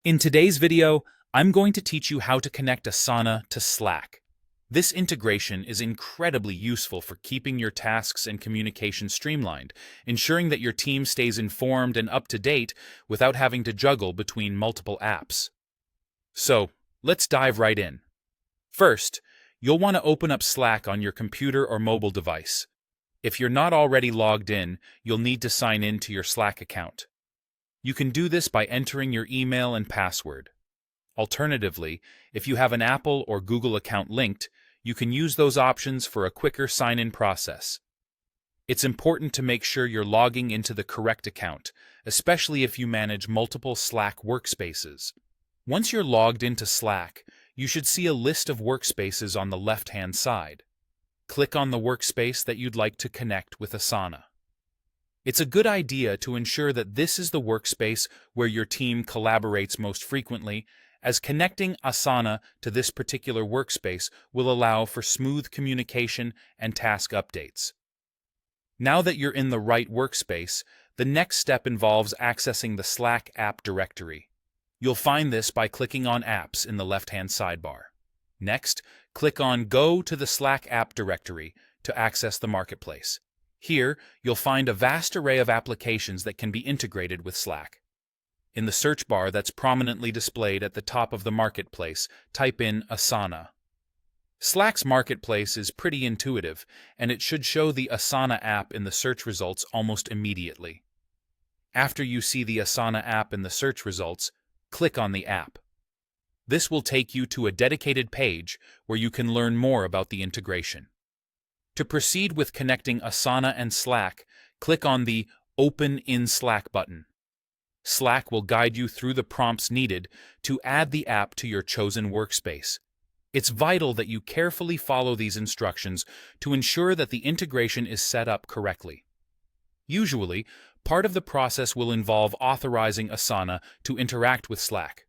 In today's video, I'm going to teach you how to connect Asana to Slack. This integration is incredibly useful for keeping your tasks and communication streamlined, ensuring that your team stays informed and up to date without having to juggle between multiple apps. So, let's dive right in. First, you'll want to open up Slack on your computer or mobile device. If you're not already logged in, you'll need to sign in to your Slack account. You can do this by entering your email and password. Alternatively, if you have an Apple or Google account linked, you can use those options for a quicker sign-in process. It's important to make sure you're logging into the correct account, especially if you manage multiple Slack workspaces. Once you're logged into Slack, you should see a list of workspaces on the left-hand side. Click on the workspace that you'd like to connect with Asana. It's a good idea to ensure that this is the workspace where your team collaborates most frequently, as connecting Asana to this particular workspace will allow for smooth communication and task updates. Now that you're in the right workspace, the next step involves accessing the Slack app directory. You'll find this by clicking on Apps in the left-hand sidebar. Next, click on Go to the Slack app directory to access the marketplace. Here, you'll find a vast array of applications that can be integrated with Slack. In the search bar that's prominently displayed at the top of the marketplace, type in Asana. Slack's marketplace is pretty intuitive, and it should show the Asana app in the search results almost immediately. After you see the Asana app in the search results, click on the app. This will take you to a dedicated page where you can learn more about the integration. To proceed with connecting Asana and Slack, click on the Open in Slack button. Slack will guide you through the prompts needed to add the app to your chosen workspace. It's vital that you carefully follow these instructions to ensure that the integration is set up correctly. Usually, part of the process will involve authorizing Asana to interact with Slack.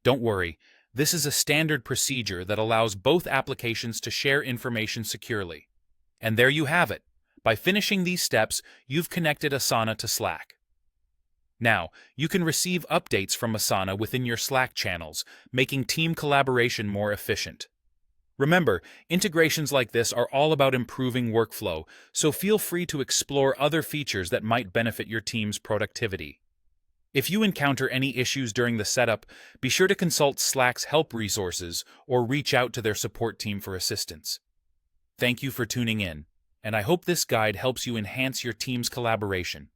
Don't worry, this is a standard procedure that allows both applications to share information securely. And there you have it. By finishing these steps, you've connected Asana to Slack. Now, you can receive updates from Asana within your Slack channels, making team collaboration more efficient. Remember, integrations like this are all about improving workflow, so feel free to explore other features that might benefit your team's productivity. If you encounter any issues during the setup, be sure to consult Slack's help resources or reach out to their support team for assistance. Thank you for tuning in, and I hope this guide helps you enhance your team's collaboration.